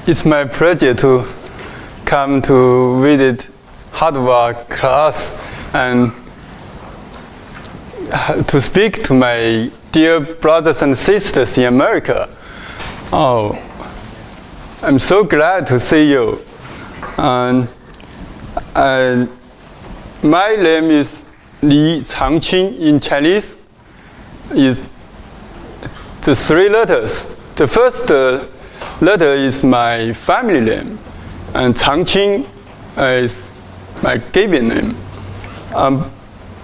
It's my pleasure to come to visit hardware class and to speak to my dear brothers and sisters in America. Oh, I'm so glad to see you. And my name is Li Chang Ching. In Chinese is the three letters. The first letter is my family name, and Chang Ching is my given name.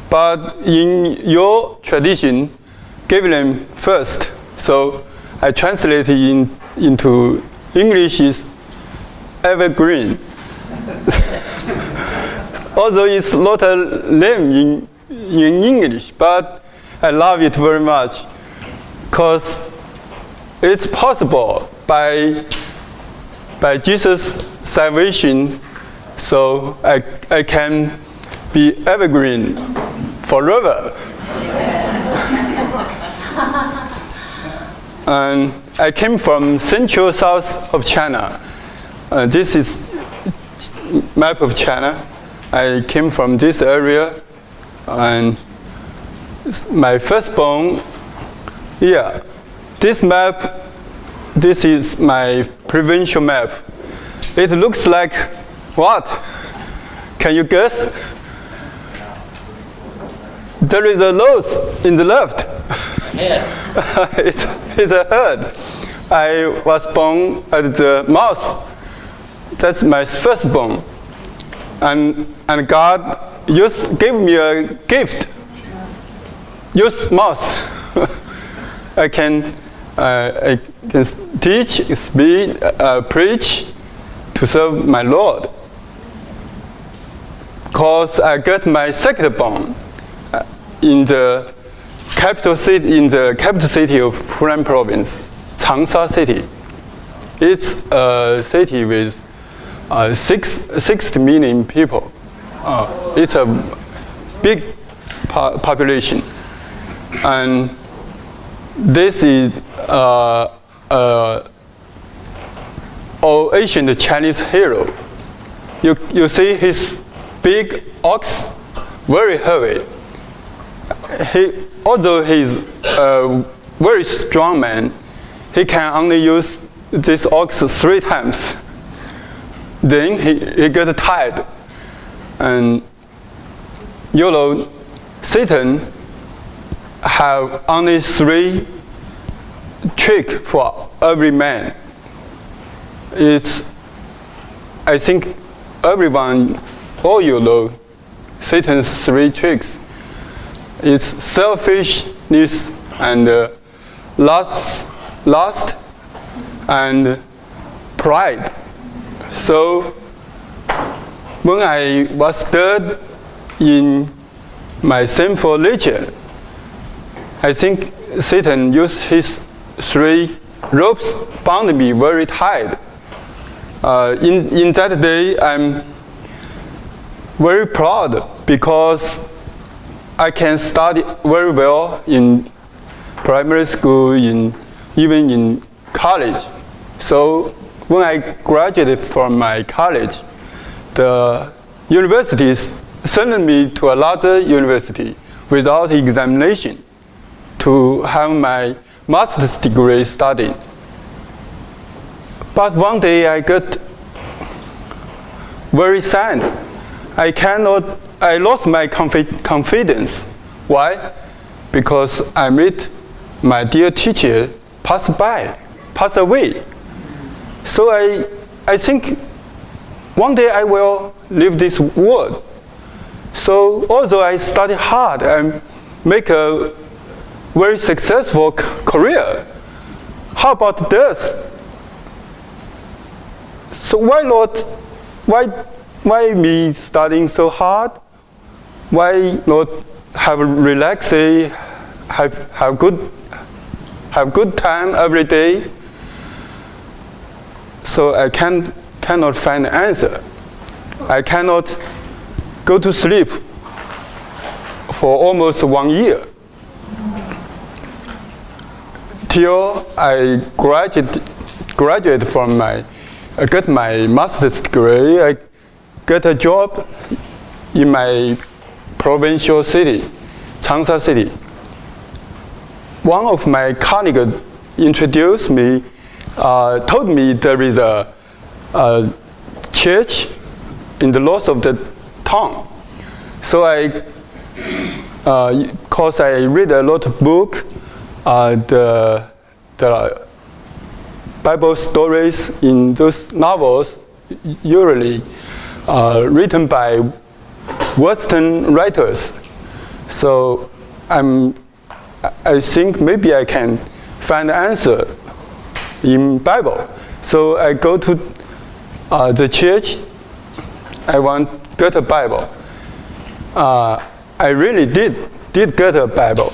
But in your tradition, given name first. So I translate it into English is Evergreen. Although it's not a name in English, but I love it very much because it's possible by Jesus' salvation, so I can be evergreen forever. And I came from central south of China. This is map of China. I came from this area, and my firstborn. Yeah, this map. This is my provincial map. It looks like what? Can you guess? There is a nose in the left. Yeah. It's a head. I was born at the mouth. That's my firstborn. And God gave me a gift. Use mouth. I can teach, speak, preach to serve my Lord. Because I got my second born in the capital city of Funan province, Changsha city. It's a city with 60 million people. It's a big population, and this is ancient Chinese hero. You see his big ox, very heavy. Although he's a very strong man, he can only use this ox 3 times. Then he got tired. And Satan have only 3 tricks for every man. I think everyone, all Satan's 3 tricks. It's selfishness and lust and pride. So when I was stirred in my sinful nature, I think Satan used his 3 ropes, bound me very tight. In that day, I'm very proud because I can study very well in primary school, even in college. So when I graduated from my college, the universities sent me to another university without examination to have my master's degree studied. But one day I got very sad. I lost my confidence. Why? Because I met my dear teacher pass away. So I think one day I will leave this world. So although I study hard and make a very successful career, how about this? So why not? Why me studying so hard? Why not have relaxing, have good time every day? So I cannot find an answer. I cannot go to sleep for almost 1 year till I graduated from my I got my master's degree. I got a job in my provincial city, Changsha City. One of my colleagues introduced me, told me there is a church in the north of the town. So because I read a lot of books, the Bible stories in those novels usually written by Western writers. So I think maybe I can find the answer in Bible. So I go to the church. I want to get a Bible. I really did get a Bible.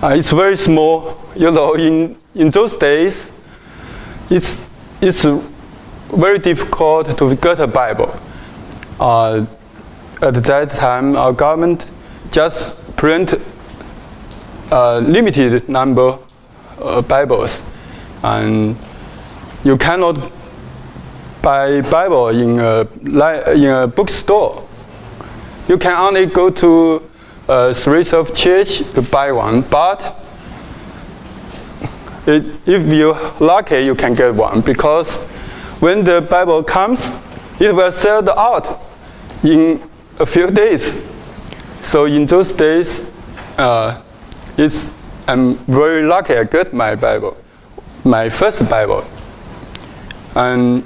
It's very small. You know, in those days, it's very difficult to get a Bible. At that time, our government just print a limited number of Bibles, and you cannot buy Bible in a bookstore. You can only go to a street of church to buy one, but if you're lucky, you can get one, because when the Bible comes, it will sell out in a few days. So in those days, I'm very lucky I got my Bible, my first Bible. And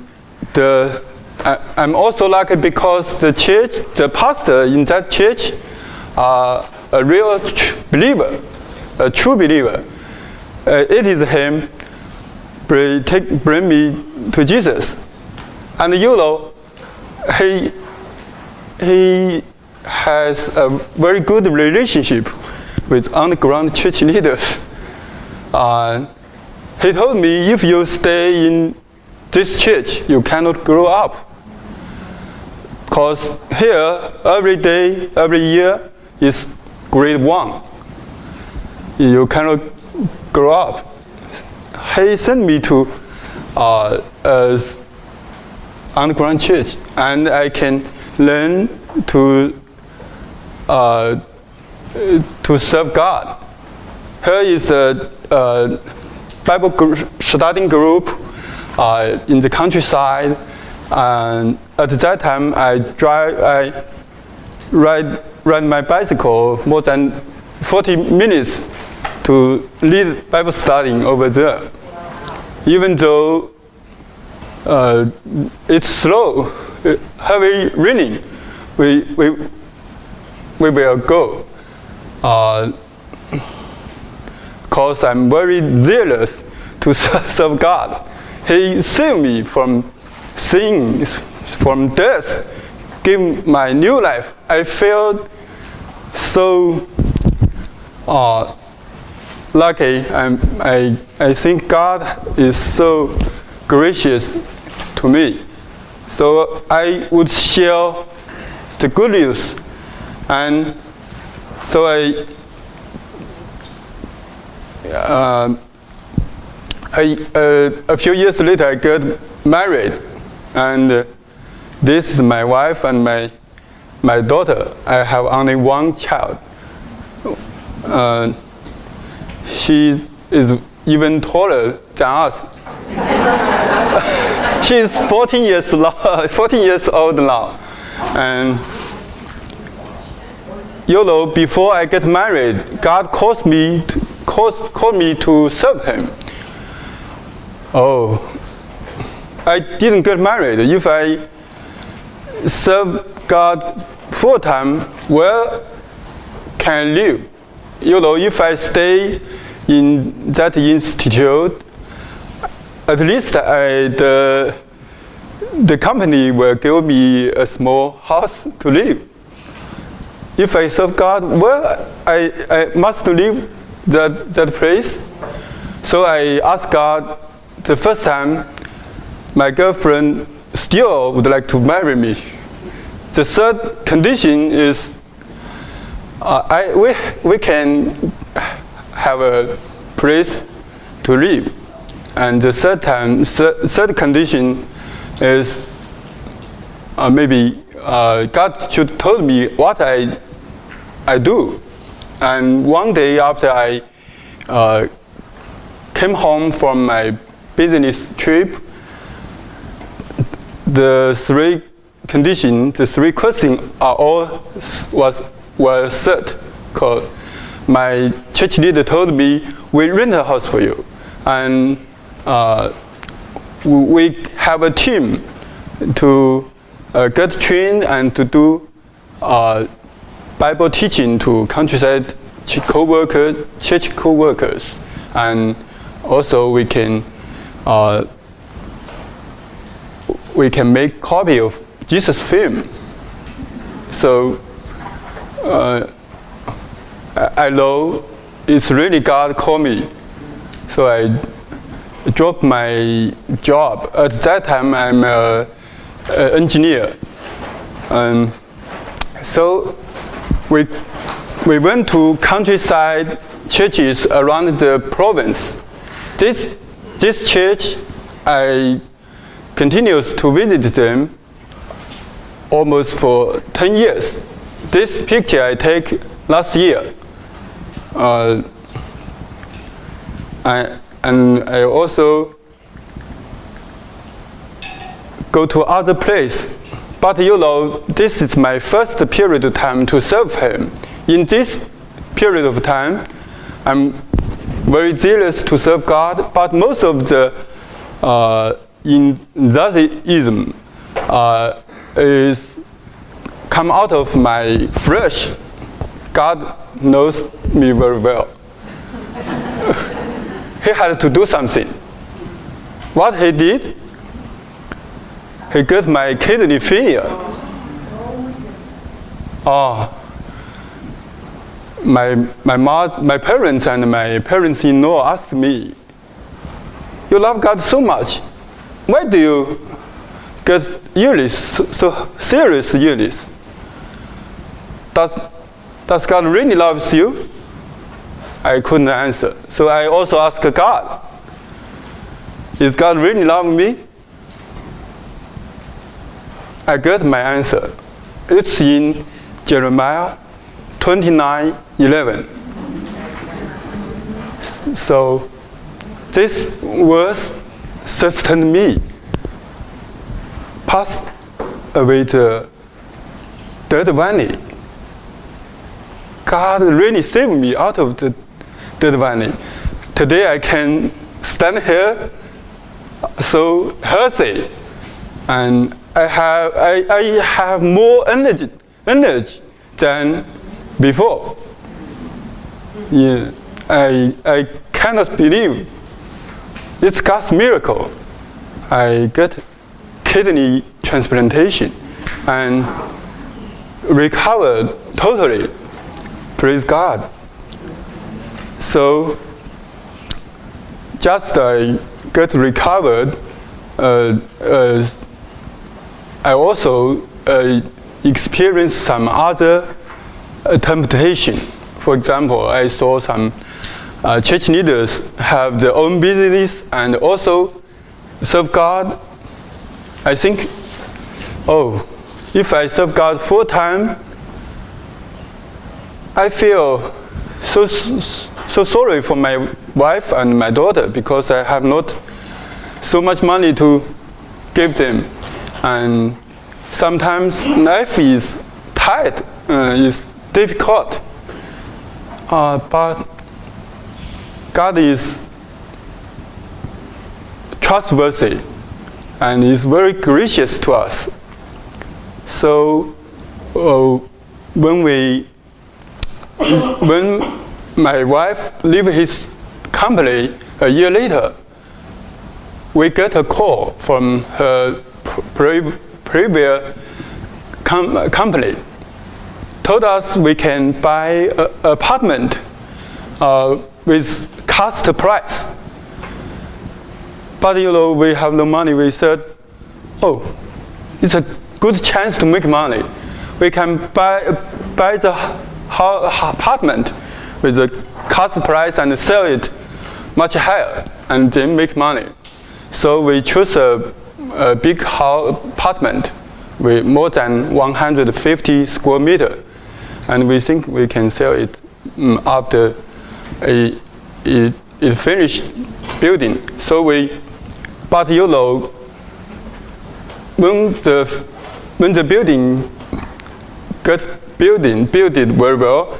I'm also lucky because the pastor in that church, a real believer, a true believer. It is him bring me to Jesus. And you know, he has a very good relationship with underground church leaders. He told me, if you stay in this church, you cannot grow up. Because here, every day, every year is grade 1. You cannot grow up. He sent me to underground church, and I can learn to serve God. Here is a Bible studying group in the countryside, and at that time I ride my bicycle more than 40 minutes to lead Bible studying over there. Even though it's slow, heavy raining, we will go. Because I'm very zealous to serve God. He saved me from sin, from death, gave my new life. I felt so lucky. I think God is so gracious to me. So I would share the good news, and so a few years later I got married, and this is my wife and my daughter. I have only one child. She is even taller than us. She's 14 years old now. And you know, before I get married, God called me to serve Him. Oh, I didn't get married. If I serve God full time, where can I live? You know, if I stay in that institute, at least the company will give me a small house to live. If I serve God, well, I must leave that place. So I asked God. The first time, my girlfriend still would like to marry me. The third condition is we can have a place to live. And the third condition, is maybe God should tell me what I do. And one day after I came home from my business trip, the three questions were said. Cause my church leader told me, we rent a house for you, and we have a team to get trained and to do Bible teaching to countryside church co-workers, and also we can make copy of Jesus film. So I know it's really God called me. So I dropped my job. At that time, I'm an engineer. And so we went to countryside churches around the province. This church, I continues to visit them almost for 10 years. This picture I take last year. And I also go to other place. But you know, this is my first period of time to serve Him. In this period of time, I'm very zealous to serve God, but most of the enthusiasm is come out of my flesh. God knows me very well. He had to do something. What He did, He got my kidney failure. My parents and my parents-in-law asked me, "You love God so much. Why do you get illness, so serious illness? Does God really love you?" I couldn't answer. So I also asked God, "Is God really loving me?" I got my answer. It's in Jeremiah 29:11. So this verse sustained me. Passed away the dead valley. God really saved me out of the dead valley. Today I can stand here so healthy, and I have more energy than before. Yeah, I cannot believe it's God's miracle. I get kidney transplantation and recovered totally. Praise God. So just I get recovered, I also experienced some other temptation. For example, I saw some church leaders have their own business and also serve God. I think, if I serve God full time, I feel so sorry for my wife and my daughter because I have not so much money to give them, and sometimes life is tight, is difficult. But God is trustworthy and is very gracious to us. So when my wife left his company a year later, we get a call from her previous company. Told us we can buy an apartment with cost price. But we have no money. We said, it's a good chance to make money. We can buy the apartment with the cost price and sell it much higher and then make money. So we chose a a big apartment with more than 150 square meter, and we think we can sell it after it finished building. So but you know, when the building got built very well,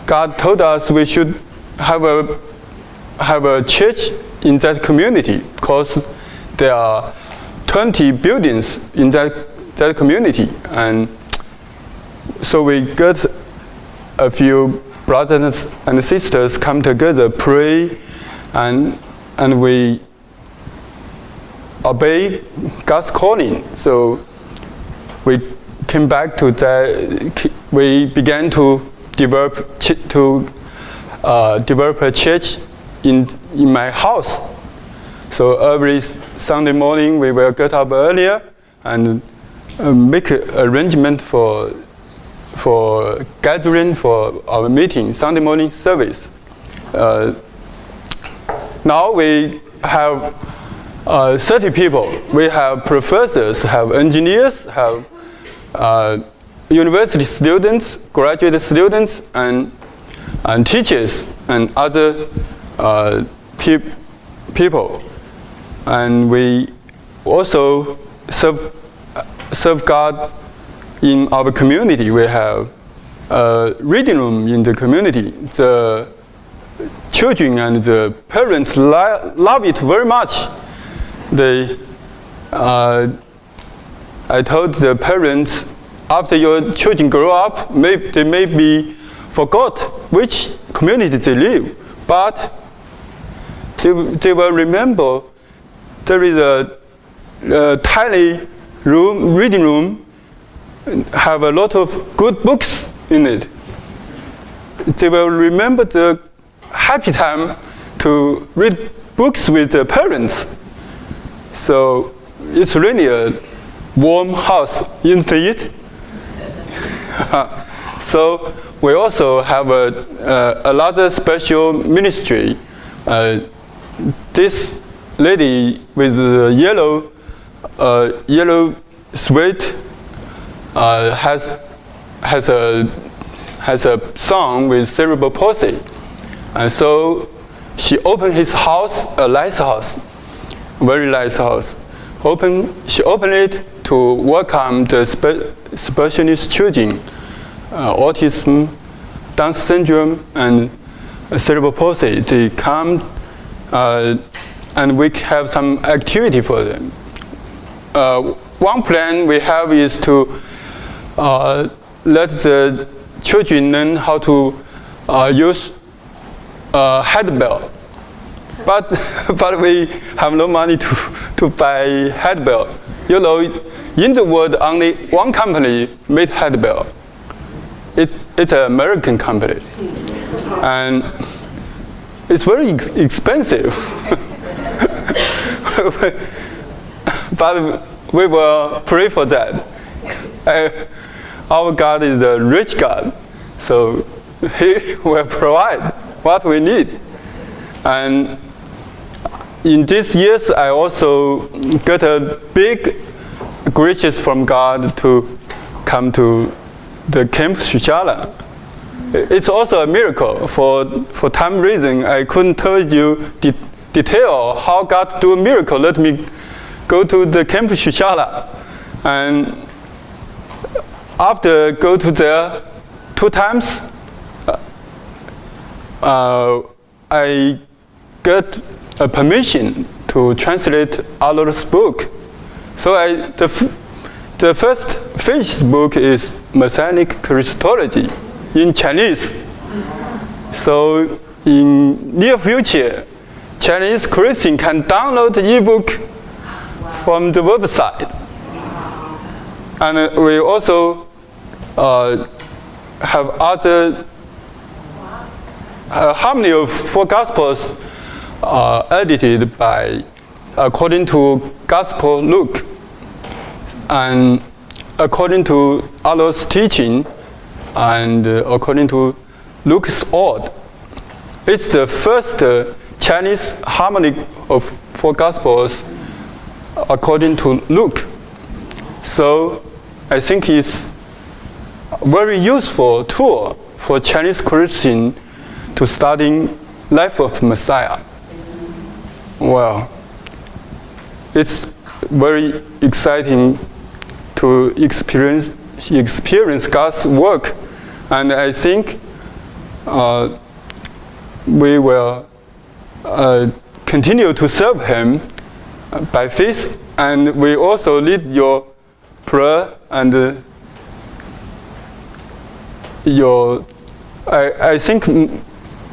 God told us we should have a church in that community, because there are 20 buildings in that community, and so we got a few brothers and sisters come together, pray, and we obey God's calling. So we came back to that. We began to develop a church in my house. So every Sunday morning we will get up earlier and make an arrangement for gathering for our meeting, Sunday morning service. Now we have 30 people. We have professors, have engineers, have university students, graduate students, and teachers, and other people. And we also serve God in our community. We have a reading room in the community. The children and the parents love it very much. I told the parents, after your children grow up, they may be forgot which community they live, but they will remember there is a tiny reading room, have a lot of good books in it. They will remember the happy time to read books with the parents. So it's really a warm house, isn't it? So we also have another special ministry. This lady with the yellow sweat has a son with cerebral palsy, and so she opened his house, a nice house, very nice house. She opened it to welcome the specialist children, autism, Down syndrome, and cerebral palsy. They come, and we have some activity for them. One plan we have is to let the children learn how to use handbell. But we have no money to buy handbell. You know, in the world, only one company made handbell. It's an American company, and it's very expensive. But we will pray for that. Our God is a rich God, so He will provide what we need. And in these years, I also got a big gracious from God to come to the Camp Shushala. It's also a miracle. For time reason, I couldn't tell you detail how God do a miracle. Let me go to the Camp Shushala, and after go to there 2 times, I got a permission to translate Ariel's book. So the first finished book is Messianic Christology in Chinese. So in near future, Chinese Christian can download the ebook from the website. And we also have other harmony of 4 Gospels edited by according to Gospel Luke, and according to Ariel's teaching, and according to Luke's Ord. It's the first Chinese harmony of 4 Gospels according to Luke. So I think it's a very useful tool for Chinese Christian to studying life of Messiah. Well, it's very exciting to experience God's work, and I think we will continue to serve Him by faith, and we also need your prayer and I think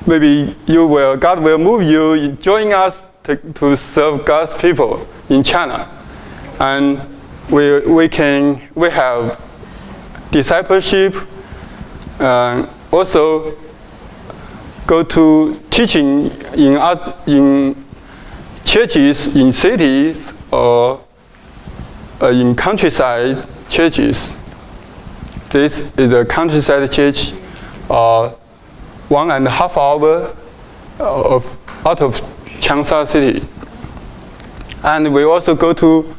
maybe God will move you, join us to serve God's people in China, and we have discipleship, also go to teaching in churches in cities or in countryside churches. This is a countryside church, 1.5 hours out of Changsha city. And we also go to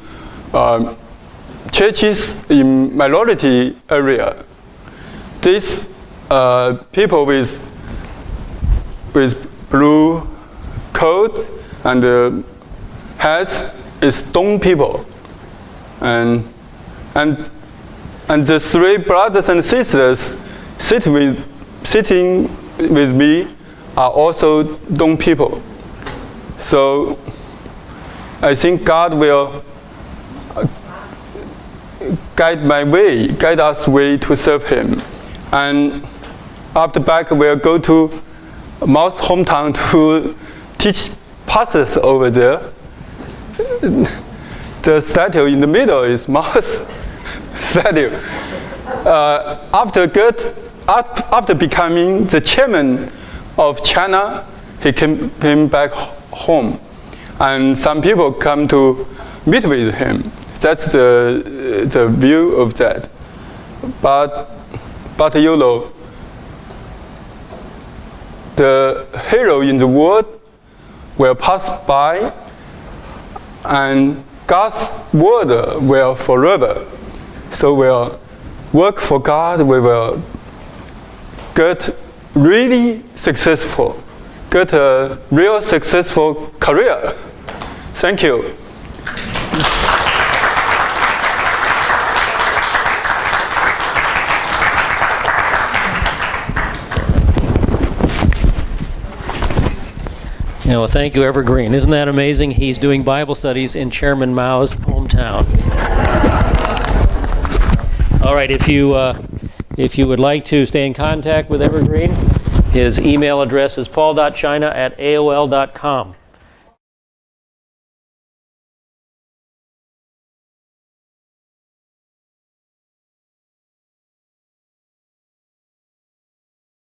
churches in minority area. These people with blue coat and hats is Dong people, and the three brothers and sisters sitting with me are also Dong people. So I think God will guide us way to serve Him. And after back, we'll go to Mao's hometown to teach pastors over there. The statue in the middle is Mao's statue. After becoming the chairman of China, he came back home, and some people come to meet with him. That's the view of that. But you know, the hero in the world will pass by, and God's word will forever. So we'll work for God. We will get really successful, get a real successful career. Thank you. Well, thank you, Evergreen. Isn't that amazing? He's doing Bible studies in Chairman Mao's hometown. All right, if you would like to stay in contact with Evergreen, his email address is paul.china@aol.com.